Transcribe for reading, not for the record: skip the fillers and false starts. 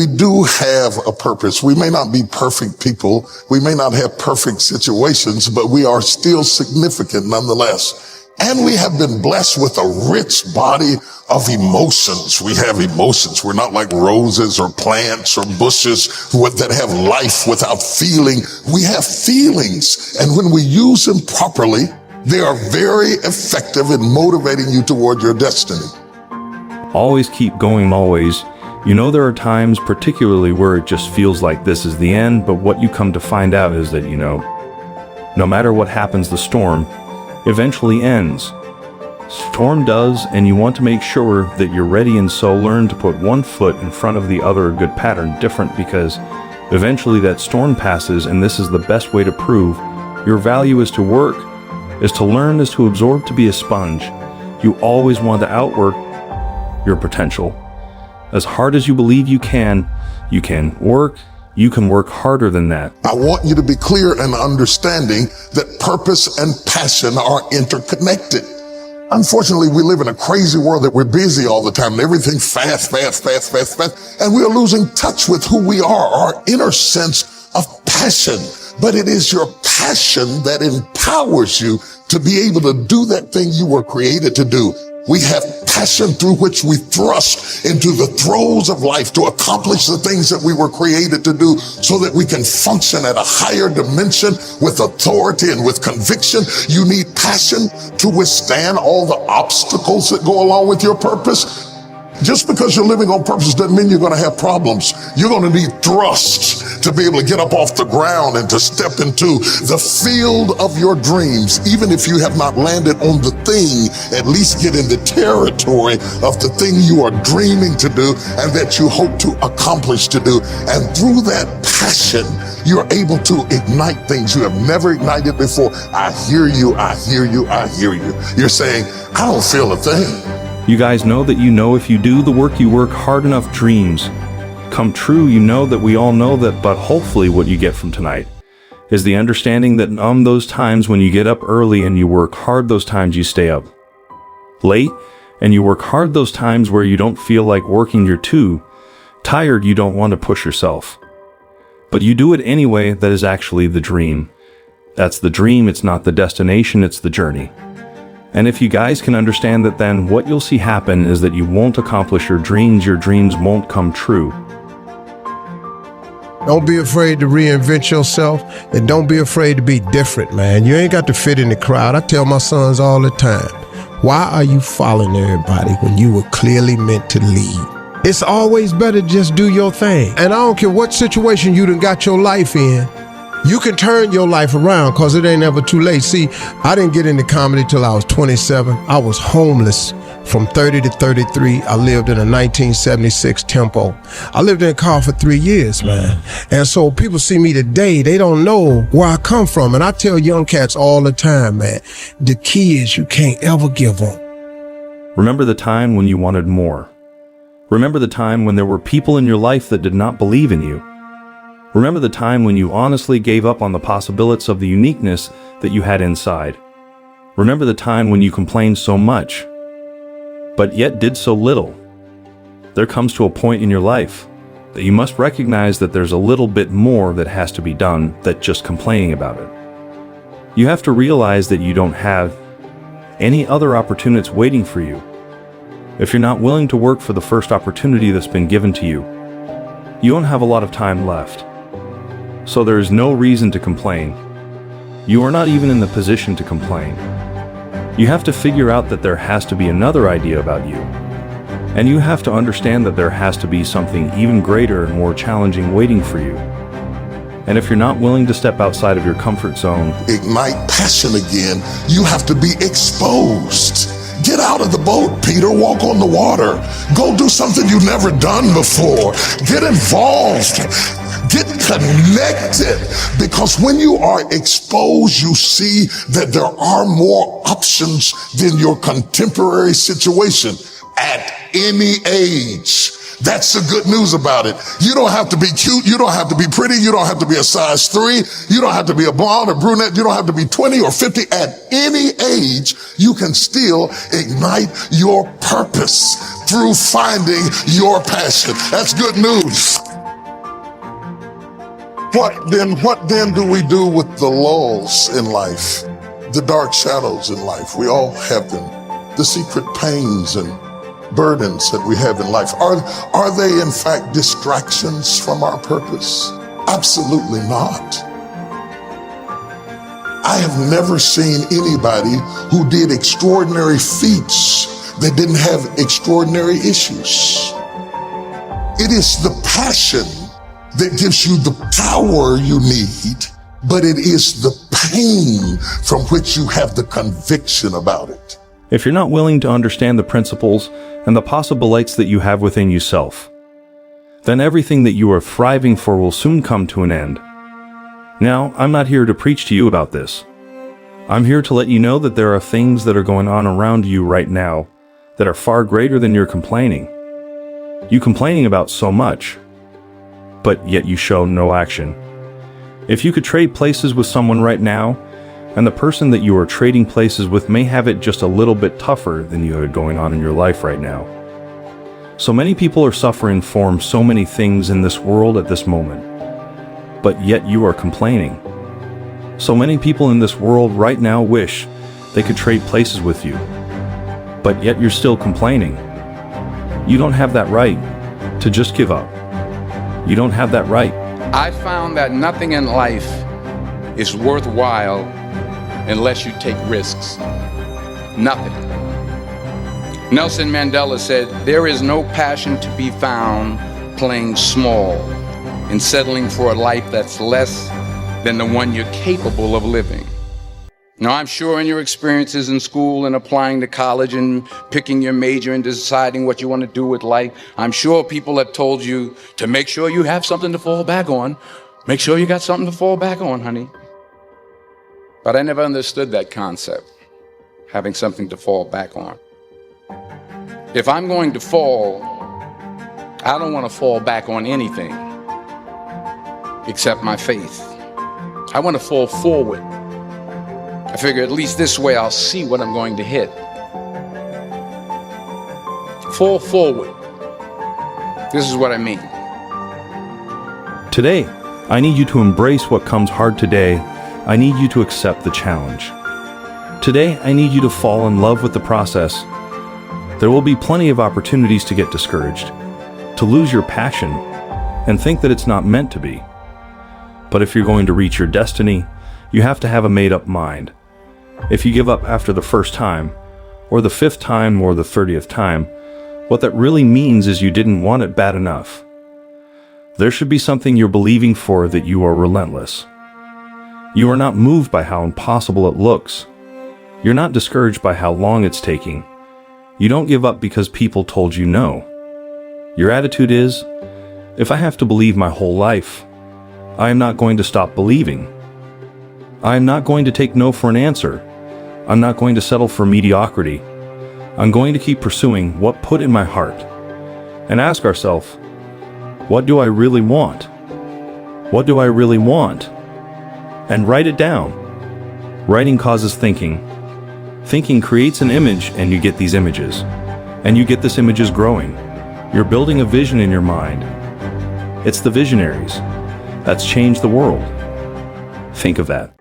We do have a purpose. We may not be perfect people. We may not have perfect situations, but we are still significant nonetheless. And we have been blessed with a rich body of emotions. We have emotions. We're not like roses or plants or bushes that have life without feeling. We have feelings. And when we use them properly, they are very effective in motivating you toward your destiny. Always keep going, always. You know, there are times, particularly where it just feels like this is the end, but what you come to find out is that, no matter what happens, the storm eventually ends. Storm does, and you want to make sure that you're ready, and so learn to put one foot in front of the other, a good pattern, different, because eventually that storm passes, and this is the best way to prove your value is to work, is to learn, is to absorb, to be a sponge. You always want to outwork your potential. As hard as you believe you can work. You can work harder than that. I want you to be clear and understanding that purpose and passion are interconnected. Unfortunately, we live in a crazy world that we're busy all the time and everything fast, and we are losing touch with who we are, our inner sense of passion. But it is your passion that empowers you to be able to do that thing you were created to do. We have passion through which we thrust into the throes of life to accomplish the things that we were created to do so that we can function at a higher dimension with authority and with conviction. You need passion to withstand all the obstacles that go along with your purpose. Just because you're living on purpose doesn't mean you're going to have problems. You're going to need thrust to be able to get up off the ground and to step into the field of your dreams. Even if you have not landed on the thing, at least get in the territory of the thing you are dreaming to do and that you hope to accomplish to do. And through that passion, you're able to ignite things you have never ignited before. I hear you, I hear you, I hear you. You're saying, I don't feel a thing. You guys know that if you do the work, you work hard enough, dreams come true. You know that we all know that, but hopefully what you get from tonight is the understanding that those times when you get up early and you work hard, those times you stay up late, and you work hard those times where you don't feel like working, you're too tired, you don't want to push yourself, but you do it anyway. That is actually the dream. That's the dream. It's not the destination, it's the journey. And if you guys can understand that, then what you'll see happen is that you won't accomplish your dreams won't come true. Don't be afraid to reinvent yourself, and don't be afraid to be different, man. You ain't got to fit in the crowd. I tell my sons all the time, why are you following everybody when you were clearly meant to lead? It's always better to just do your thing. And I don't care what situation you done got your life in, you can turn your life around, because it ain't ever too late. See, I didn't get into comedy till I was 27. I was homeless from 30 to 33. I lived in a 1976 Tempo. I lived in a car for 3 years, man. And so people see me today, they don't know where I come from. And I tell young cats all the time, man, the key is you can't ever give up. Remember the time when you wanted more. Remember the time when there were people in your life that did not believe in you. Remember the time when you honestly gave up on the possibilities of the uniqueness that you had inside. Remember the time when you complained so much, but yet did so little. There comes to a point in your life that you must recognize that there's a little bit more that has to be done than just complaining about it. You have to realize that you don't have any other opportunities waiting for you. If you're not willing to work for the first opportunity that's been given to you, you don't have a lot of time left. So there is no reason to complain. You are not even in the position to complain. You have to figure out that there has to be another idea about you. And you have to understand that there has to be something even greater and more challenging waiting for you. And if you're not willing to step outside of your comfort zone, ignite passion again, you have to be exposed. Get out of the boat, Peter. Walk on the water. Go do something you've never done before. Get involved. Get connected. Because when you are exposed, you see that there are more options than your contemporary situation at any age. That's the good news about it. You don't have to be cute. You don't have to be pretty. You don't have to be a size 3. You don't have to be a blonde or brunette. You don't have to be 20 or 50. At any age, you can still ignite your purpose through finding your passion. That's good news. What then do we do with the lulls in life, the dark shadows in life? We all have them, the secret pains and burdens that we have in life. Are they in fact distractions from our purpose? Absolutely not. I have never seen anybody who did extraordinary feats that didn't have extraordinary issues. It is the passion that gives you the power you need, but it is the pain from which you have the conviction about it. If you're not willing to understand the principles and the possibilities that you have within yourself, then everything that you are thriving for will soon come to an end. Now, I'm not here to preach to you about this. I'm here to let you know that there are things that are going on around you right now that are far greater than your complaining. You complaining about so much, but yet you show no action. If you could trade places with someone right now, and the person that you are trading places with may have it just a little bit tougher than you had going on in your life right now. So many people are suffering from so many things in this world at this moment, but yet you are complaining. So many people in this world right now wish they could trade places with you, but yet you're still complaining. You don't have that right to just give up. You don't have that right. I found that nothing in life is worthwhile unless you take risks. Nothing. Nelson Mandela said, "There is no passion to be found playing small and settling for a life that's less than the one you're capable of living." Now, I'm sure in your experiences in school and applying to college and picking your major and deciding what you want to do with life, I'm sure people have told you to make sure you have something to fall back on. Make sure you got something to fall back on, honey. But I never understood that concept, having something to fall back on. If I'm going to fall, I don't want to fall back on anything except my faith. I want to fall forward. I figure at least this way I'll see what I'm going to hit. Fall forward. This is what I mean. Today, I need you to embrace what comes hard today. I need you to accept the challenge. Today, I need you to fall in love with the process. There will be plenty of opportunities to get discouraged, to lose your passion, and think that it's not meant to be. But if you're going to reach your destiny, you have to have a made-up mind. If you give up after the first time, or the 5th time, or the 30th time, what that really means is you didn't want it bad enough. There should be something you're believing for that you are relentless. You are not moved by how impossible it looks. You're not discouraged by how long it's taking. You don't give up because people told you no. Your attitude is, if I have to believe my whole life, I am not going to stop believing. I am not going to take no for an answer. I'm not going to settle for mediocrity. I'm going to keep pursuing what put in my heart and ask ourselves, what do I really want? What do I really want? And write it down. Writing causes thinking. Thinking creates an image and you get these images. And you get this images growing. You're building a vision in your mind. It's the visionaries that's changed the world. Think of that.